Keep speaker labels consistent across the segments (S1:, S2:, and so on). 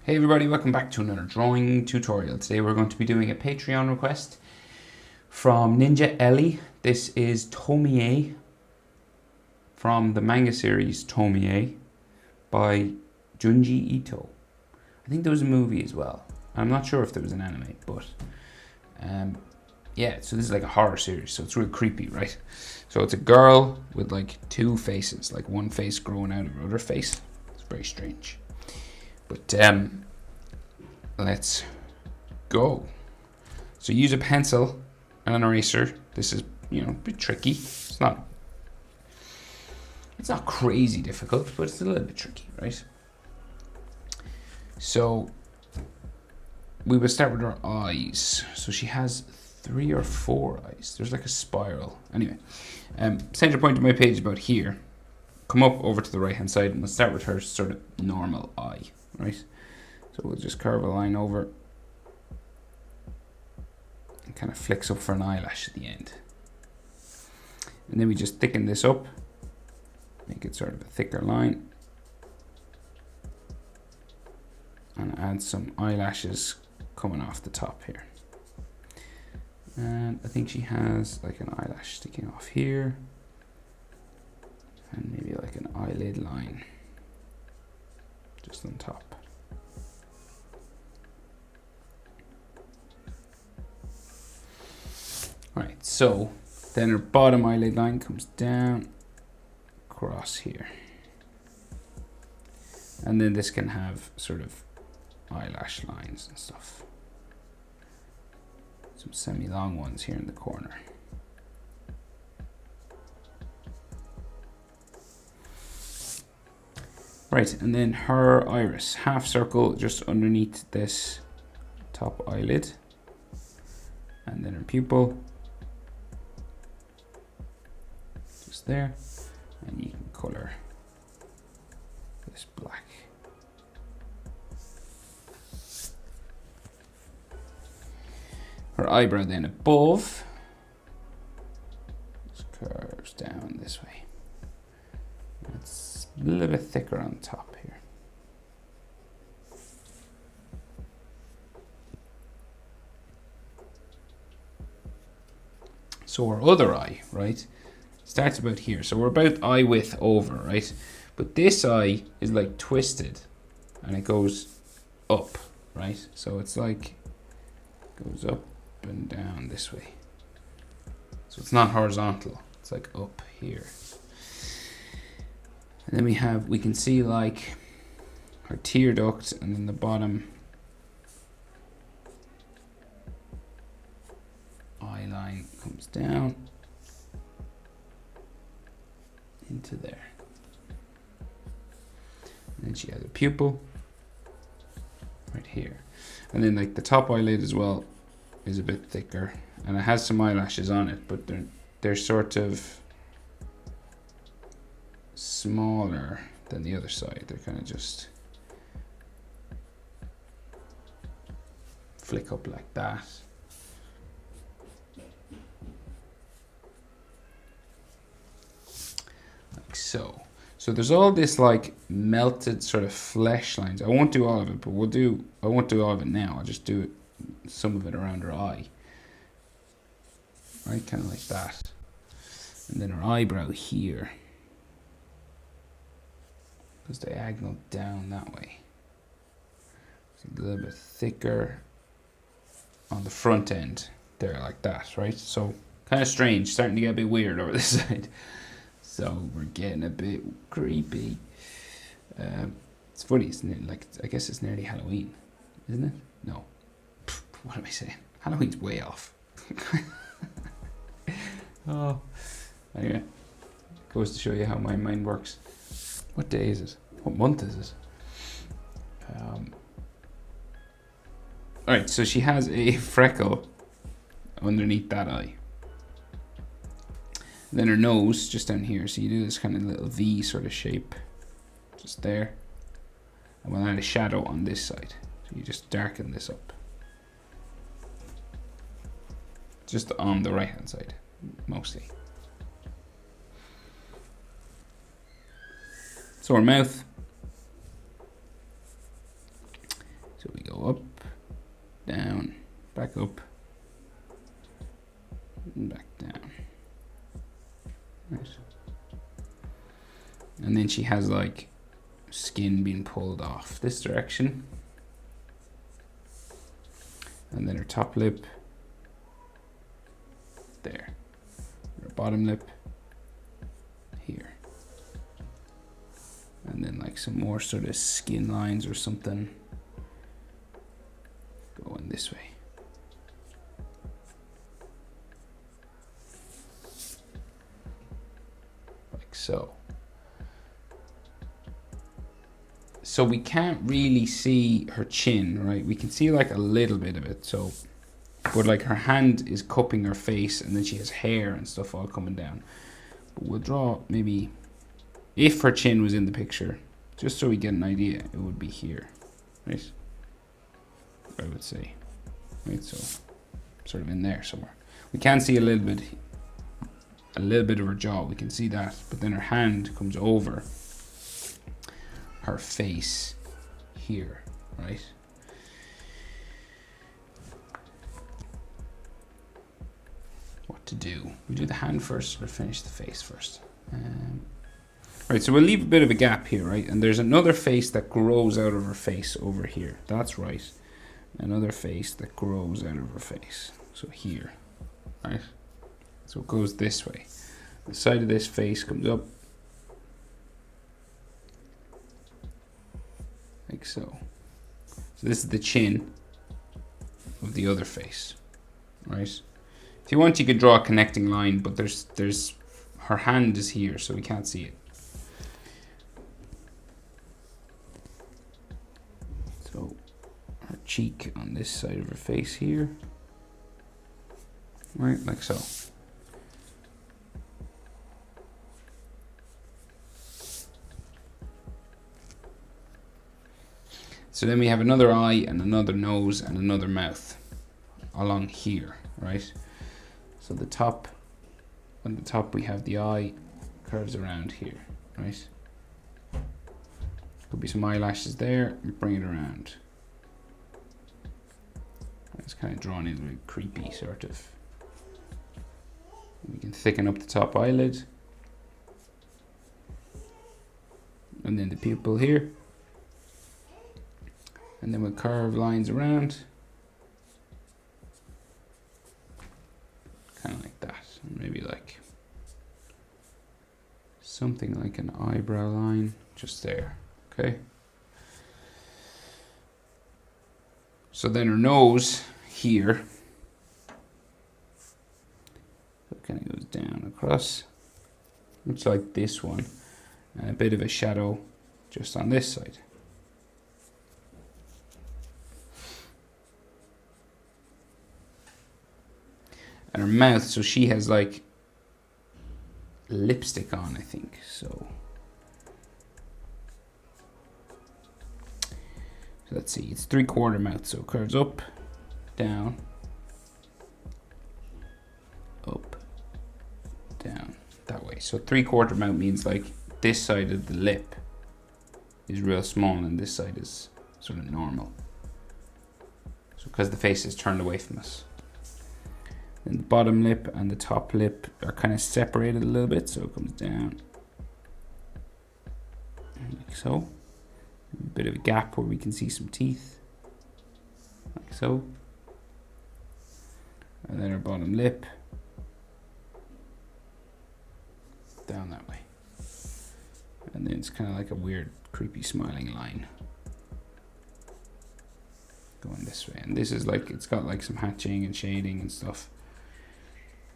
S1: Hey everybody, welcome back to another drawing tutorial. Today we're going to be doing a Patreon request from Ninja Ellie. This is Tomie from the manga series Tomie by Junji Ito. I think there was a movie as well. I'm not sure if there was an anime, but yeah, so this is like a horror series, so it's real creepy, right? So it's a girl with like two faces, like one face growing out of her other face. It's very strange. But let's go. So use a pencil and an eraser. This is, a bit tricky. It's not crazy difficult, but it's a little bit tricky, right? So we will start with her eyes. So she has 3 or 4 eyes. There's like a spiral. Anyway, center point of my page is about here. Come up over to the right hand side and we'll start with her sort of normal eye, right? So we'll just curve a line over and kind of flicks up for an eyelash at the end. And then we just thicken this up, make it sort of a thicker line, and add some eyelashes coming off the top here. And I think she has like an eyelash sticking off here, and maybe like an eyelid line just on top. Alright, so then her bottom eyelid line comes down across here. And then this can have sort of eyelash lines and stuff. Some semi-long ones here in the corner. Right, and then her iris, half circle just underneath this top eyelid. And then her pupil. Just there. And you can color this black. Her eyebrow then above just curves down this way. It's a little bit thicker on top here. So our other eye, right, starts about here. So we're about eye width over, right? But this eye is like twisted and it goes up, right? So it's like goes up and down this way. So it's not horizontal, it's like up here. And then we can see like her tear duct, and then the bottom eye line comes down into there. And then she has a pupil right here. And then like the top eyelid as well is a bit thicker, and it has some eyelashes on it, but they're sort of smaller than the other side. They're kind of just flick up like that. Like so. So there's all this like melted sort of flesh lines. I won't do all of it, but I won't do all of it now. I'll just do some of it around her eye. Right, kind of like that. And then her eyebrow here goes diagonal down that way. It's a little bit thicker on the front end there, like that, right? So kind of strange, starting to get a bit weird over this side. So we're getting a bit creepy. It's funny, isn't it? Like, I guess it's nearly Halloween, isn't it? No. What am I saying? Halloween's way off. Oh. Anyway, goes to show you how my mind works. What day is it? What month is it? Alright, so she has a freckle underneath that eye. And then her nose just down here. So you do this kind of little V sort of shape just there. And we'll add a shadow on this side. So you just darken this up. Just on the right hand side, mostly. So her mouth So we go up, down, back up, and back down. Right. And then she has like skin being pulled off this direction. And then her top lip there. Her bottom lip here. And then like some more sort of skin lines or something going this way. Like so. So we can't really see her chin, right? We can see like a little bit of it. So, but like her hand is cupping her face and then she has hair and stuff all coming down. But we'll draw maybe, if her chin was in the picture, just so we get an idea, it would be here, right? I would say, right? So sort of in there somewhere. We can see a little bit of her jaw. We can see that, but then her hand comes over her face here, right? What to do? We do the hand first or finish the face first? Right, so we'll leave a bit of a gap here, right? And there's another face that grows out of her face over here. That's right. Another face that grows out of her face. So here, right? So it goes this way. The side of this face comes up like so. So this is the chin of the other face, right? If you want, you could draw a connecting line, but there's her hand is here, so we can't see it. So her cheek on this side of her face here, right, like so. So then we have another eye and another nose and another mouth along here, right? So the top, on the top we have the eye curves around here, right? Could be some eyelashes there, and bring it around. It's kind of drawn in a bit creepy, sort of. We can thicken up the top eyelid. And then the pupil here. And then we'll curve lines around. Kind of like that. Maybe like something like an eyebrow line just there. Okay. So then her nose here. So it kind of goes down across. Looks like this one. And a bit of a shadow just on this side. And her mouth, so she has like lipstick on, I think. So let's see, it's 3/4 mouth, so it curves up, down, up, down, that way. So 3/4 mouth means like this side of the lip is real small and this side is sort of normal. So because the face is turned away from us. And the bottom lip and the top lip are kind of separated a little bit, so it comes down like so. A bit of a gap where we can see some teeth, like so. And then our bottom lip down that way. And then it's kind of like a weird, creepy smiling line going this way. And this is like, it's got like some hatching and shading and stuff.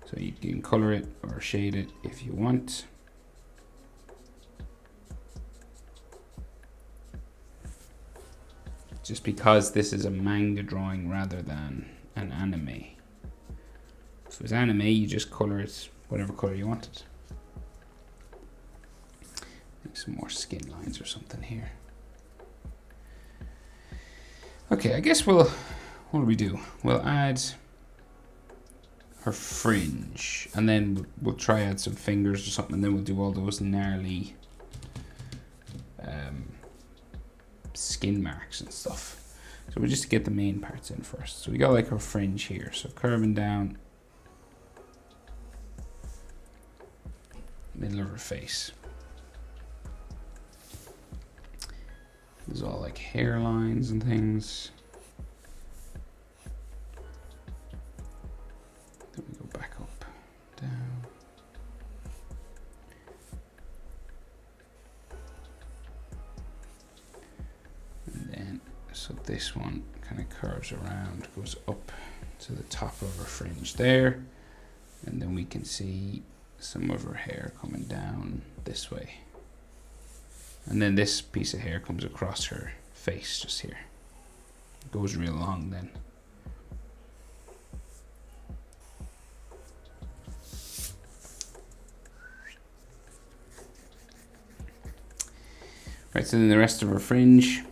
S1: So you can color it or shade it if you want. Just because this is a manga drawing rather than an anime. If it was anime, you just color it whatever color you wanted. Make some more skin lines or something here. Okay, I guess what do we do? We'll add her fringe, and then we'll try add some fingers or something, and then we'll do all those gnarly skin marks and stuff. So we just get the main parts in first. So we got like her fringe here. So curving down middle of her face. There's all like hairlines and things. Then we go back up, down. And then, so this one kind of curves around, goes up to the top of her fringe there. And then we can see some of her hair coming down this way. And then this piece of hair comes across her face just here. It goes real long then. Right, so then the rest of her fringe.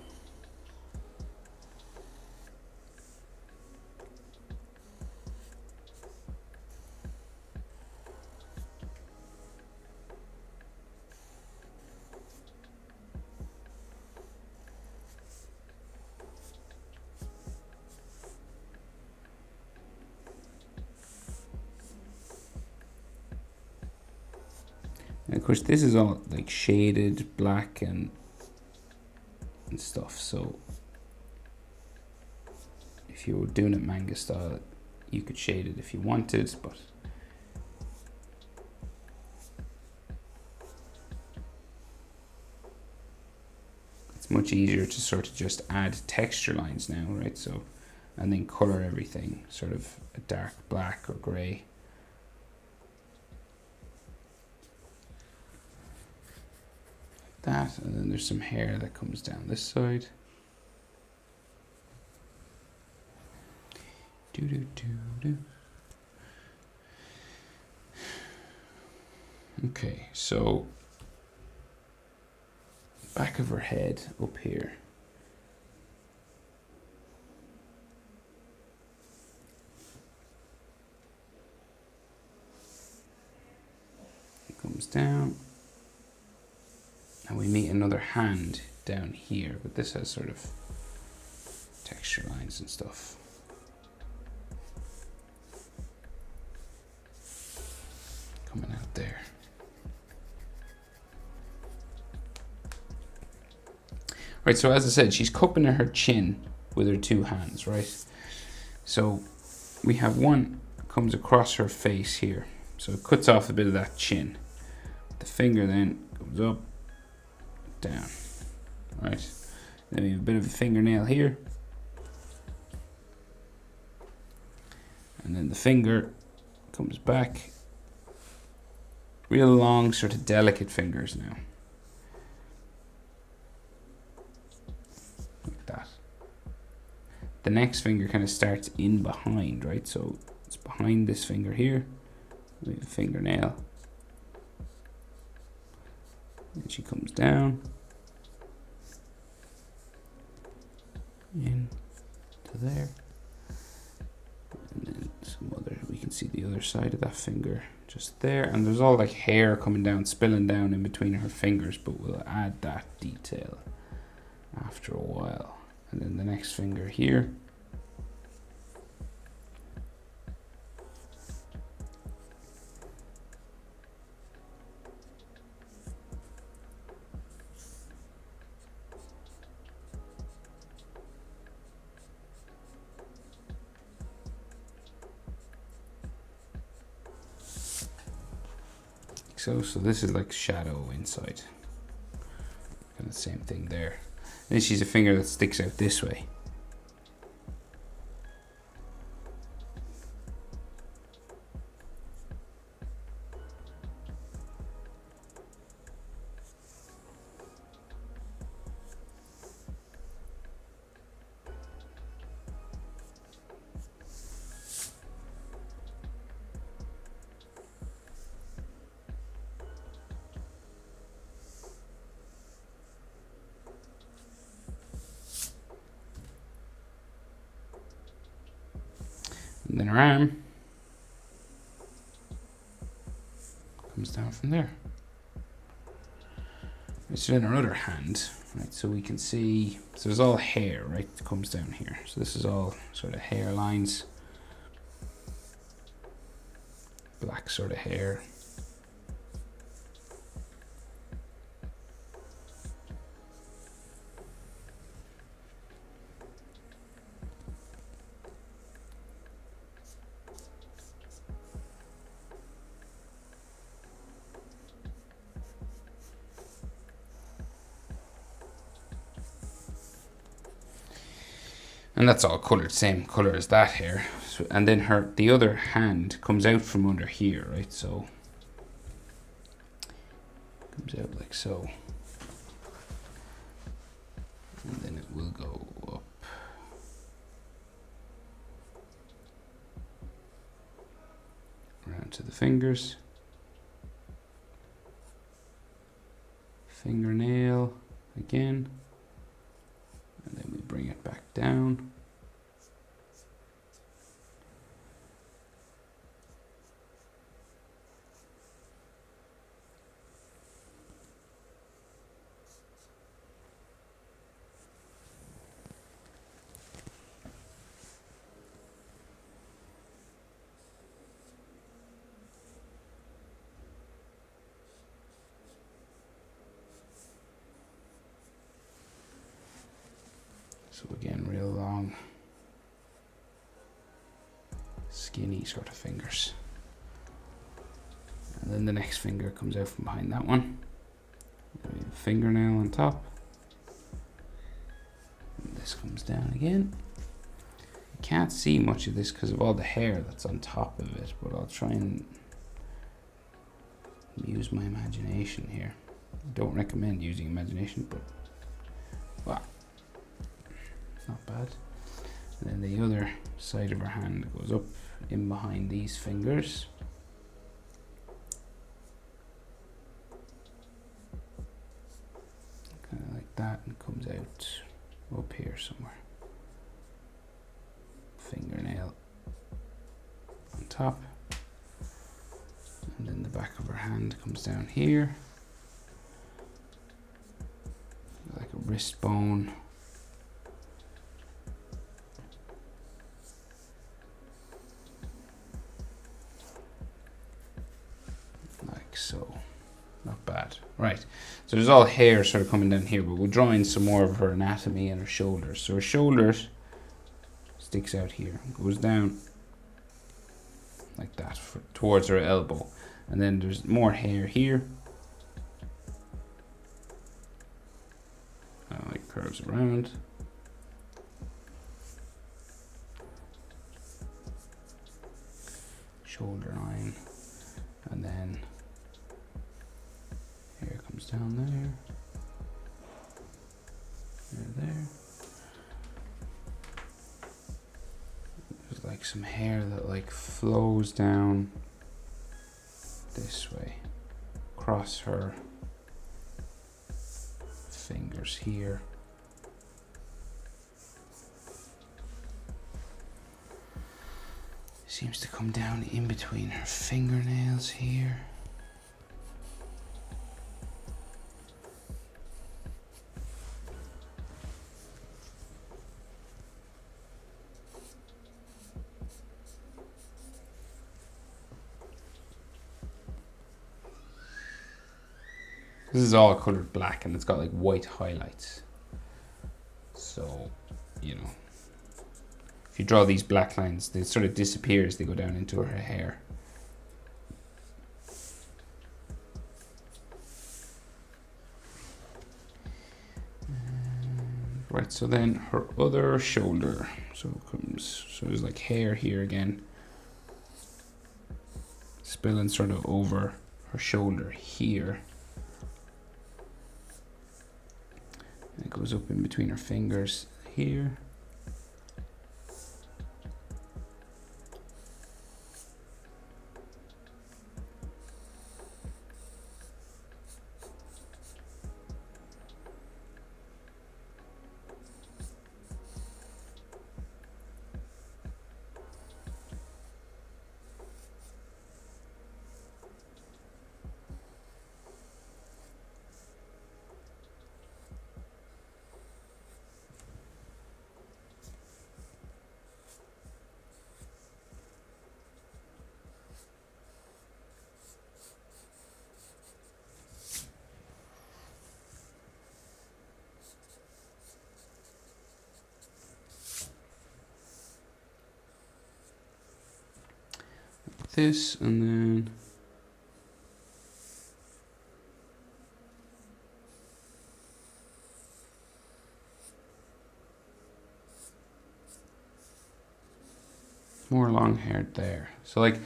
S1: And of course this is all like shaded black and stuff, so if you were doing it manga style you could shade it if you wanted, but it's much easier to sort of just add texture lines now, right? So, and then color everything sort of a dark black or gray. That, and then there's some hair that comes down this side. Do do do do. Okay, so back of her head up here. It comes down. And we meet another hand down here, but this has sort of texture lines and stuff. Coming out there. Right, so as I said, she's cupping her chin with her two hands, right? So we have one comes across her face here. So it cuts off a bit of that chin. The finger then goes up, down, right? Then we have a bit of a fingernail here. And then the finger comes back. Real long, sort of delicate fingers now. Like that. The next finger kind of starts in behind, right? So it's behind this finger here. We have a fingernail. And she comes down. In to there. And then some other, we can see the other side of that finger just there. And there's all like hair coming down, spilling down in between her fingers, but we'll add that detail after a while. And then the next finger here. So this is like shadow inside. Kind of the same thing there. Then she's a finger that sticks out this way. And then her arm comes down from there. So then her other hand right? So we can see, so there's all hair, right? It comes down here. So this is all sort of hair lines, black sort of hair. And that's all colored, same color as that hair. So, and then the other hand comes out from under here, right? So comes out like so. And then it will go up. Around to the fingers. Fingernail again. And then we bring it back down. So again, real long, skinny sort of fingers. And then the next finger comes out from behind that one. Fingernail on top. And this comes down again. You can't see much of this because of all the hair that's on top of it, but I'll try and use my imagination here. I don't recommend using imagination, but wow. Not bad. And then the other side of her hand goes up in behind these fingers. Kind of like that, and comes out up here somewhere. Fingernail on top. And then the back of her hand comes down here. Like a wrist bone. So, not bad. Right, so there's all hair sort of coming down here, but we'll draw in some more of her anatomy and her shoulders. So her shoulders sticks out here, goes down like that towards her elbow. And then there's more hair here. Like curves around. Shoulder line. And then hair comes down there, there. There's like some hair that like flows down this way, across her fingers here. Seems to come down in between her fingernails here. This is all colored black and it's got like white highlights. So, you know, if you draw these black lines, they sort of disappear as they go down into her hair. Right, so then her other shoulder. So there's like hair here again. Spilling sort of over her shoulder here. And it goes up in between her fingers here. this, and then more long hair there. So like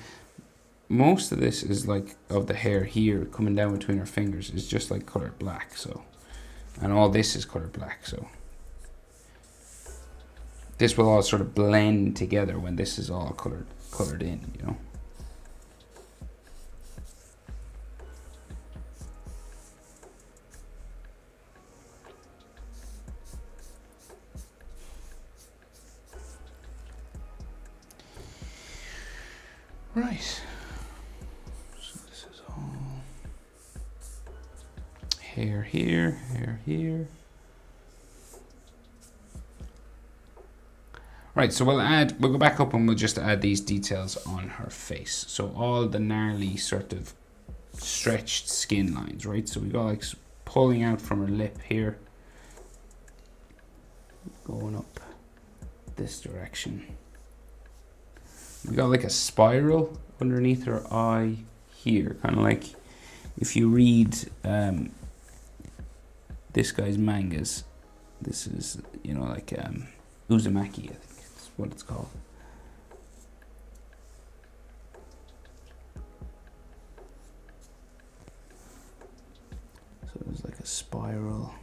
S1: most of this is like of the hair here coming down between her fingers is just like colored black. So, and all this is colored black. So this will all sort of blend together when this is all colored in, you know. Right. So this is all hair here, hair here. Right, so we'll go back up and we'll just add these details on her face. So all the gnarly sort of stretched skin lines, right? So we got like pulling out from her lip here, going up this direction. We got like a spiral underneath her eye here, kind of like if you read this guy's mangas, this is, you know, like Uzumaki, I think it's what it's called. So there's like a spiral.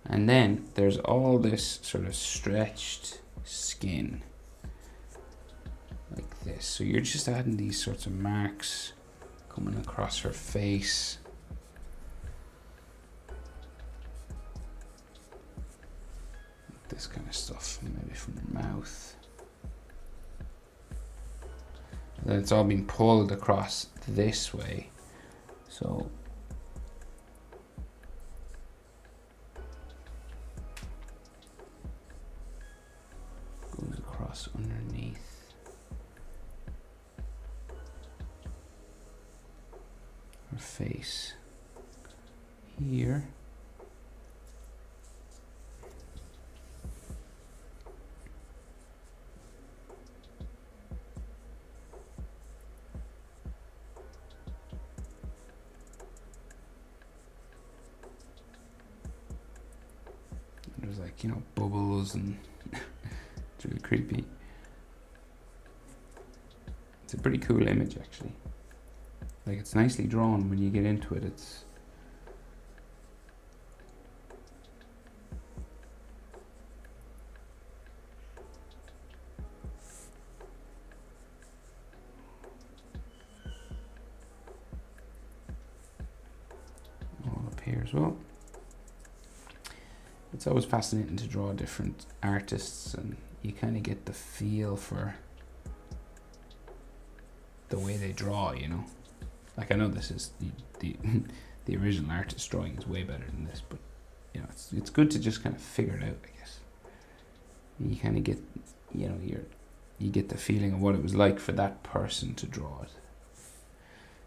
S1: And then there's all this sort of stretched skin like this. So you're just adding these sorts of marks coming across her face. This kind of stuff, maybe from her mouth. Then it's all been pulled across this way. So goes across underneath her face here. There's like, you know, bubbles and it's really creepy. It's a pretty cool image actually. Like it's nicely drawn when you get into it. It's all up here as well. It's always fascinating to draw different artists, and you kind of get the feel for the way they draw, you know. Like I know this is the original artist drawing is way better than this, but you know, it's good to just kind of figure it out, I guess. You kind of get, you know, you get the feeling of what it was like for that person to draw it.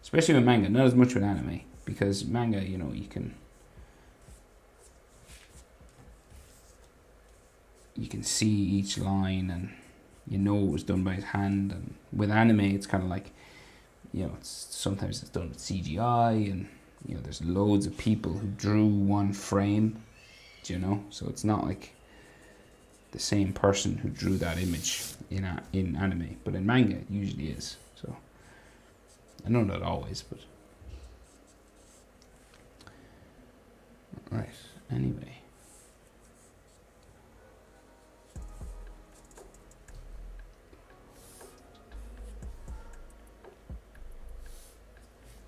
S1: Especially with manga, not as much with anime, because manga, you know, you can see each line and you know it was done by his hand. And with anime it's kind of like, you know, sometimes it's done with CGI, and you know there's loads of people who drew one frame, you know, so it's not like the same person who drew that image in anime, but in manga it usually is. So I know not always, but right, anyway.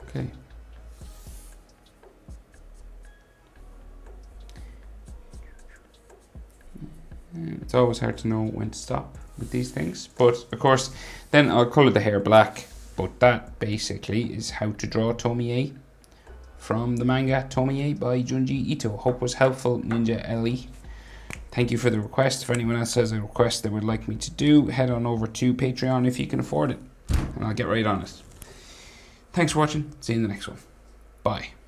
S1: Okay. It's always hard to know when to stop with these things, but of course then I'll colour the hair black. But that basically is how to draw Tomie from the manga Tomie by Junji Ito. Hope was helpful, Ninja Ellie. Thank you for the request. If anyone else has a request they would like me to do, head on over to Patreon if you can afford it, and I'll get right on it. Thanks for watching. See you in the next one. Bye. Bye.